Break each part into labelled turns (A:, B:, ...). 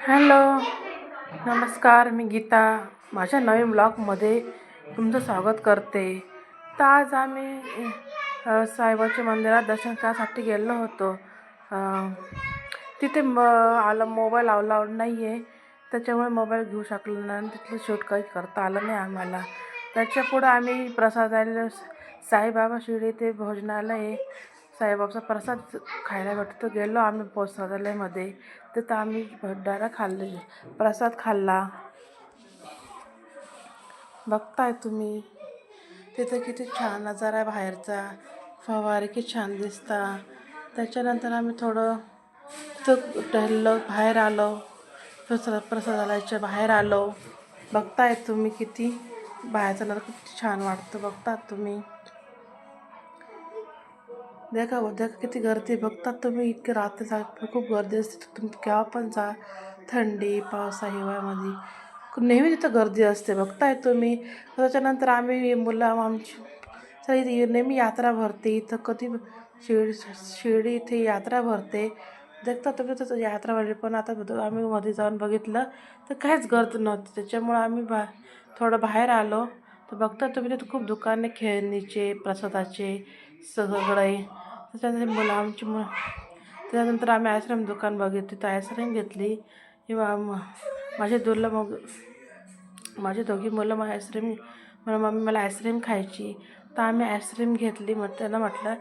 A: Hello, नमस्कार. मी गीता माझ्या नवीन ब्लॉगमध्ये तुमचं स्वागत करते. तर आज आम्ही साईबाबाच्या मंदिरात दर्शन करायसाठी गेलो होतो. तिथे मोबाईल अलाउड नाही आहे, त्याच्यामुळे मोबाईल घेऊ शकलो नाही आणि तिथलं शूट काही करता आलं नाही आम्हाला. त्याच्यापुढं आम्ही प्रसादाला साईबाबा शिर्डी ते भोजनालय साईबाबाचा प्रसाद खायला भेटतो. गेलो आम्ही प्रसादालयामध्ये. तिथं आम्ही भंडारा खाल्ले, प्रसाद खाल्ला. बघताय तुम्ही तिथं किती छान नजारा आहे बाहेरचा. फवारे किती छान दिसता. त्याच्यानंतर आम्ही थोडं तिथं टहललो, बाहेर आलो. प्रसादालयाच्या बाहेर आलो. बघताय तुम्ही किती बाहेरचा नजारा किती छान वाटतं. बघतात तुम्ही. देखा किती गर्दी बघतात तुम्ही. इतके रात्री खूप गर्दी असते. तुम्ही केव्हा पण जा, थंडी पावसा हिवाळ्यामध्ये नेहमी तिथं गर्दी असते. बघताय तुम्ही. त्याच्यानंतर आम्ही मुलं आमची सगळी नेहमी यात्रा भरते इथं. कधी शिर्डी इथे यात्रा भरते. देखता तुम्ही तसं यात्रा भरली. पण आता आम्ही मध्ये जाऊन बघितलं तर काहीच गर्दी नव्हती. त्याच्यामुळं आम्ही थोडं बाहेर आलो. तर बघता तुम्ही तिथं खूप दुकाने खेळणीचे प्रसादाचे सगळे. त्याच्यानंतर त्याच्यानंतर आम्ही आईस्क्रीम दुकान बघितली. तर आईस्क्रीम घेतली. किंवा माझे दोघी मुलं मग आईस्क्रीम मम्मी मला आईस्क्रीम खायची. तर आम्ही आईस्क्रीम घेतली. मग त्यांना म्हटलं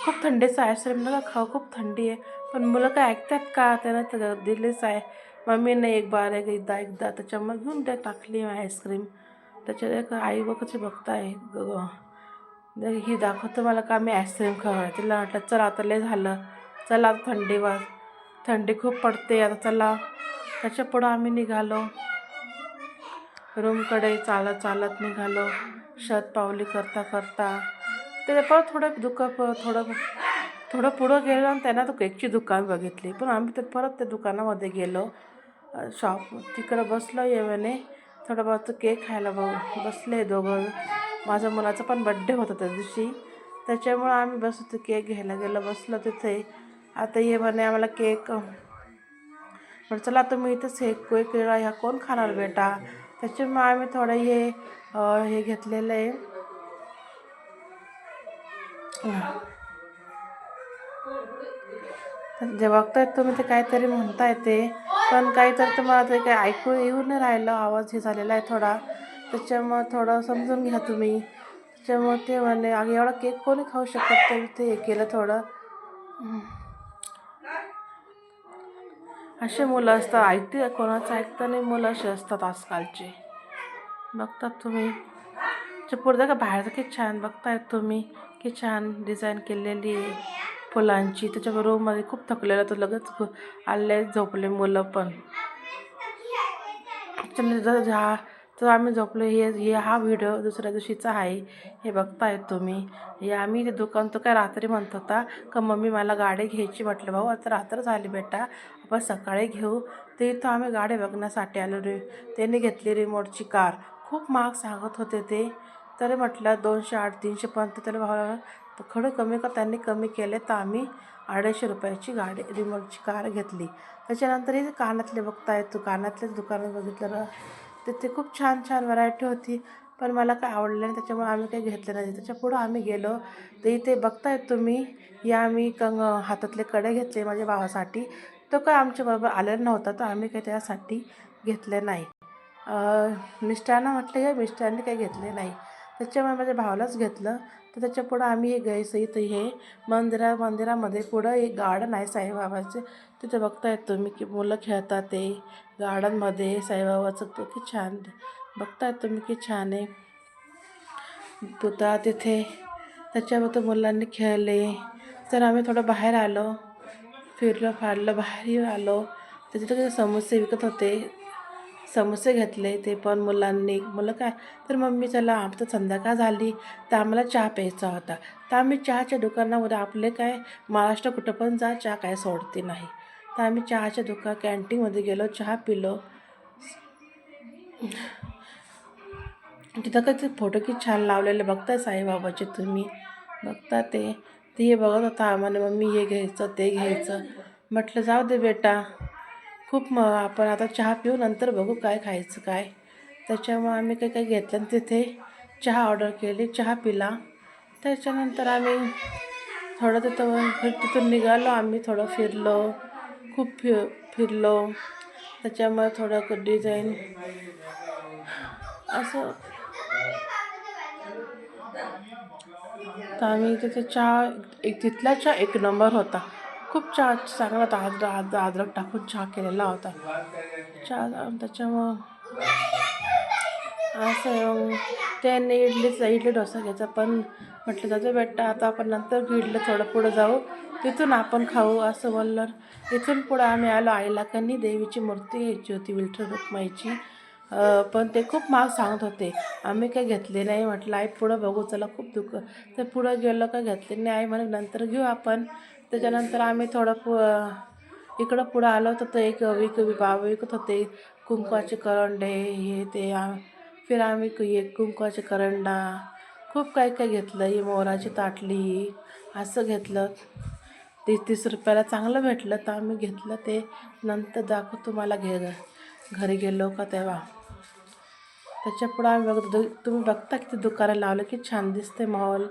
A: खूप थंडीचं आईस्क्रीम नका खाऊ, खूप थंडी आहे. पण मुलं काय ऐकतात का, त्यानं तर दिलीच आहे मम्मीने एकदा त्याच्यामुळे घेऊन टाकली आईस्क्रीम. त्याच्यात एक आई कशी बघताय ही दाखवतं मला का मी आईस्क्रीम खावं. तिला म्हटलं चला आता लय झालं, चला थंडी खूप पडते आता चला. त्याच्या पुढं आम्ही निघालो रूमकडे. चालत निघालो शतपावली करता. ते परत थोडं पुढं गेलो आणि त्यांना तो केकची दुकान बघितली. पण आम्ही परत त्या दुकानामध्ये गेलो. तिकडं बसलो येवने थोडं बहुत केक खायला बसले दोघं. माझ्या मुलाचा पण बड्डे होता त्या दिवशी. त्याच्यामुळं आम्ही बसतो केक घ्यायला गेलो. बसलो तिथे. आता ये म्हणे आम्हाला केक. म्हटलं चला तुम्ही इथंच केक ह्या कोण खाणार बेटा. त्याच्यामुळे आम्ही थोडं हे घेतलेलं आहे. जे बघतायत तुम्ही ते काहीतरी म्हणताय ते, पण काहीतरी तुम्हाला ते काही ऐकू येऊ नाही राहिलं. आवाज हे झालेला आहे थोडा. त्याच्यामुळं थोडं समजून घ्या तुम्ही. त्याच्यामुळे ते म्हणे एवढा केक कोणी खाऊ शकत. तर ते हे केलं थोडं. असे मुलं असतात, ऐकते कोणाचं ऐकतं नाही. मुलं असे असतात आजकालचे. बघतात तुम्ही. पुढं का बाहेरचं किती छान बघतायत तुम्ही. की छान डिझाईन केलेली आहे फुलांची. त्याच्या रूममध्ये खूप थकलेलं तर लगेच आले झोपले मुलं पण. तर आम्ही झोपलो. हा व्हिडिओ दुसऱ्या दिवशीचा आहे. हे बघतायत तुम्ही. हे आम्ही ते दुकान तो काय रात्री म्हणत होता का मम्मी मला गाडी घ्यायची. म्हटलं भाऊ आता रात्र झाली बेटा, आपण सकाळी घेऊ. ते इथं आम्ही गाडी बघण्यासाठी आलो. त्यांनी घेतली रिमोटची कार. खूप महाग सांगत होते ते. तरी म्हटलं 208 300 पर्यंत. त्याला भावाला थोडं कमी कर. त्यांनी कमी केले तर आम्ही 250 रुपयाची रिमोटची कार घेतली. त्याच्यानंतर हे कानातले बघतायत. तो कानातलेच दुकानात बघितलं. तिथे खूप छान व्हरायटी होती. पण मला काय आवडलं नाही, त्याच्यामुळे आम्ही काही घेतलं नाही. त्याच्या पुढं आम्ही गेलो तर इथे बघतायत तुम्ही. या आम्ही हातातले कडे घेतले माझ्या भावासाठी. तो काय आमच्याबरोबर आलेला नव्हता, तर आम्ही काही त्यासाठी घेतले नाही. मिस्टरांना म्हटलं घ्या, मिस्टरांनी काही घेतले नाही. त्याच्यामुळे माझ्या भावालाच घेतलं. तर त्याच्या पुढं आम्ही हे घ्यायचं. इथं हे मंदिरामध्ये पुढं एक गार्डन आहे साईबाबाचे. तिथे बघतायत तुम्ही की मुलं खेळतात. ते गार्डनमध्ये साईबाबाचं किती छान बघतायत तुम्ही. किती छान आहे पुतळा तिथे. त्याच्यावर मुलांनी खेळले. तर आम्ही थोडं बाहेर आलो, फिरलो फाडलं, बाहेर आलो. तर तिथं समोसे विकत होते. समोसे घेतले ते पण मुलांनी. मुलं काय तर मम्मी चला आमचं संध्याकाळ झाली तर आम्हाला चहा प्यायचा होता. तर आम्ही चहाच्या दुकानामध्ये आपले काय महाराष्ट्र कुठं पण जा चहा काय सोडते नाही. तर आम्ही चहाच्या कॅन्टीनमध्ये गेलो, चहा पिलो. तिथं काही फोटो किती छान लावलेले बघताय साईबाबाचे तुम्ही. बघता ते हे बघत होता आम्हाला. मम्मी हे घ्यायचं ते घ्यायचं. म्हटलं जाऊ दे बेटा, खूप आपण आता चहा पिऊ, नंतर बघू काय खायचं काय. त्याच्यामुळे आम्ही काही काही घेतलं आणि तिथे चहा ऑर्डर केली, चहा पिला. त्याच्यानंतर आम्ही थोडं तिथून निघालो. आम्ही थोडं फिरलो, खूप फिरलो. त्याच्यामुळे थोडं डिझाईन असं. तर आम्ही तिथे चहा, तिथला चहा एक नंबर होता. खूप चहा चांगला होता. अद्रक टाकून चहा केलेला होता चहा. त्याच्यामुळं असं त्याने इडली डोसा घ्यायचा, पण म्हटलं जातं बेटा आता आपण नंतर इडली थोडं पुढं जाऊ, तिथून आपण खाऊ असं बोललं. इथून पुढं आम्ही आलो. आईला कनी देवीची मूर्ती घ्यायची होती, विठ्ठल रुक्माईची. पण ते खूप महाग सांगत होते. आम्ही काही घेतले नाही. म्हटलं आई पुढं बघू चला, खूप दुःख. तर पुढं गेलो का घेतले नाही. आई म्हणे नंतर घेऊ आपण. त्याच्यानंतर आम्ही थोडं इकडं पुढं आलो तर ते एक बाबा विकत होते कुंकवाचे करंडे, हे ते. फिर आम्ही कुंकवाचे करंडा खूप काही काही घेतलं. ही मोराची ताटली असं घेतलं. 30 रुपयाला चांगलं भेटलं तर आम्ही घेतलं. ते नंतर दाखवतो तुम्हाला घरी गेलो का तेव्हा. त्याच्यापुढं आम्ही तुम्ही बघता किती दुकानं लावलं, की छान दिसते मॉल.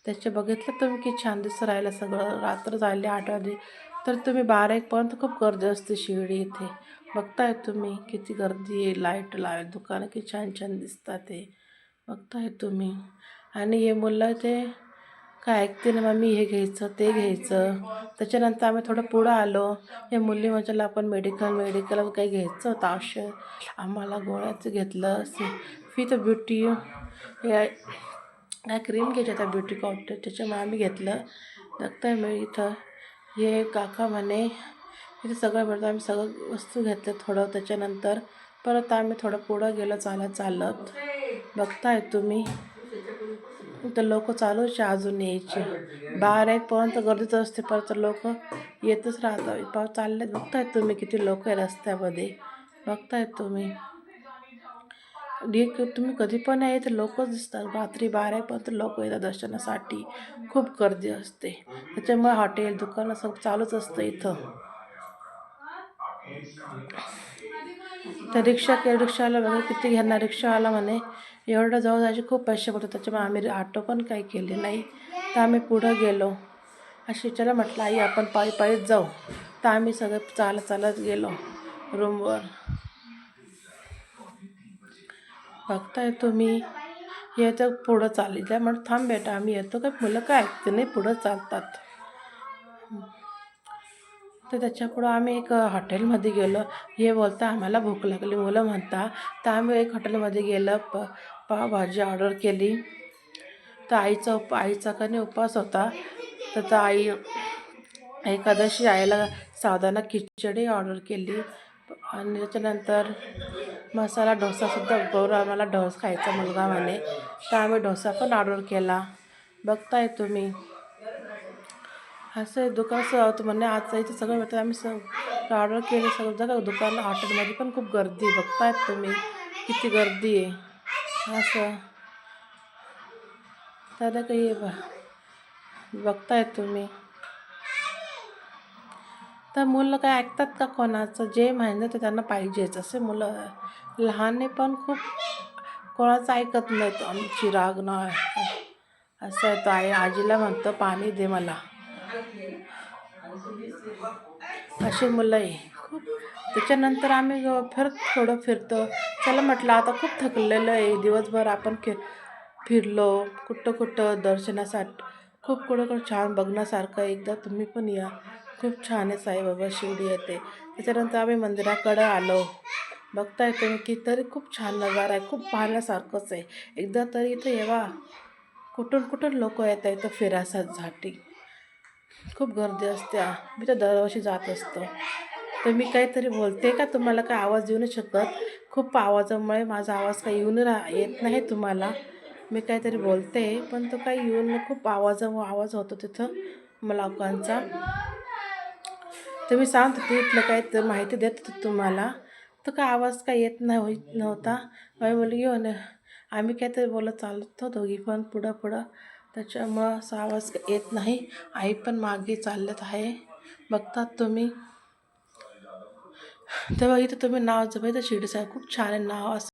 A: त्याचे बघितलं तुम्ही की छान दिसतं राहिलं सगळं. रात्र झाली 8 वाजले तर तुम्ही 12-1 पर्यंत खूप गर्दी असते शिर्डी इथे. बघताय तुम्ही किती गर्दी आहे. लाईट लावेल दुकानं की छान छान दिसतात ते बघताय तुम्ही. आणि हे मुलं ते काय ऐकते ना, मम्मी हे घ्यायचं ते घ्यायचं. त्याच्यानंतर आम्ही थोडं पुढं आलो. हे मुली म्हटलं आपण मेडिकल काही घ्यायचं होतं औषध. आम्हाला गोळ्याचं घेतलं. फी तर ब्युटी हे काय क्रीम घ्यायची होत्या ब्युटी कॉम्प्लेक्स, त्याच्यामुळे आम्ही घेतलं. बघताय मी इथं हे काका म्हणे इथे सगळं मिळतं. आम्ही सगळं वस्तू घेतलं थोडं. त्याच्यानंतर परत आम्ही थोडं पुढं गेलो चालत. बघताय तुम्ही तर लोक चालूचे अजून यायचे. 12-1 पर्यंत गर्दीच असते, परत लोक येतच राहतात. चालले बघतायत तुम्ही किती लोक आहे रस्त्यामध्ये. बघतायत तुम्ही तुम्ही कधी पण आहे तर लोकच दिसतात. रात्री 12 पर्यंत लोक येतात दर्शनासाठी. खूप गर्दी असते. त्याच्यामुळे हॉटेल दुकानं सगळं चालूच असतं इथं. तर रिक्षावाला बघा किती घेणार. रिक्षावाला म्हणे एवढं जवळ जायचे खूप पैसे पडतात. त्याच्यामुळे आम्ही ऑटो पण काही केले नाही. तर आम्ही पुढं गेलो. अशी चला म्हटलं आई आपण पायीच जाऊ. तर आम्ही सगळं चालत गेलो रूमवर. बघताय तुम्ही हे तर पुढं चालले म्हणून थांब बेटा आम्ही येतो. काय मुलं काय ऐकते नाही, पुढं चालतात. तर त्याच्यापुढं आम्ही एक हॉटेलमध्ये गेलो. हे बोलता आम्हाला भूक लागली मुलं म्हणता. तर आम्ही एक हॉटेलमध्ये गेलं. पावभाजी ऑर्डर केली. तर आईचा कधी उपवास होता. तर आई एकादशी आईला साधारण खिचडी ऑर्डर केली. आणि त्याच्यानंतर मसाला डोसासुद्धा गौरव आम्हाला खायचा मुलगा म्हणे, तर आम्ही डोसा पण ऑर्डर केला. बघताय तुम्ही असं दुकान होतं म्हणे आज इथे सगळं भेटतं. आम्ही ऑर्डर केले सगळं. जगं दुकान हॉटेलमध्ये पण खूप गर्दी. बघतायत तुम्ही किती गर्दी आहे असं. तर काही बघतायत तुम्ही. तर मुलं काय ऐकतात का कोणाचं. जे म्हणलं ते त्यांना पाहिजेच. असे मुलं लहाने पण खूप कोणाचं ऐकत नाहीत. आमची राग नाही असं आहे. तो आजीला म्हणतो पाणी दे मला, अशी मुलं आहे खूप. त्याच्यानंतर आम्ही थोडं फिरतो. चला म्हटलं आता खूप थकलेलं आहे. दिवसभर आपण फिरलो कुठं दर्शनासाठी. खूप कुठं छान बघण्यासारखं. एकदा तुम्ही पण या. खूप छान आहे साईबाबा शिर्डी येते. त्याच्यानंतर आम्ही मंदिराकडं आलो. बघताय तुम्ही की तरी खूप छान नजारा आहे. खूप पाहण्यासारखंच आहे. एकदा तरी इथं येवा. कुठून लोक येत आहेत इथं फिरायसाठी. खूप गर्दी असते. मी तर दरवर्षी जात असतो. तर मी काहीतरी बोलते का तुम्हाला काय आवाज येऊ नाही शकत. खूप आवाजामुळे माझा आवाज काही येत नाही तुम्हाला. मी काहीतरी बोलते पण तो काही येऊन खूप आवाज होतो तिथं मला लोकांचा. तर मी सांगत होते इथलं काय तर माहिती देत होते तुम्हाला. तर काय आवाज काय येत नव्हता. माझी मुलगी आम्ही काहीतरी बोलत चालतो दोघी पण पुढं. त्याच्यामुळं असा आवाज येत नाही. आई पण मागे चालत आहे. बघतात तुम्ही. तेव्हा इथं तुम्ही नाव जर बघितलं शिर्डी साई खूप छान आहे नाव असं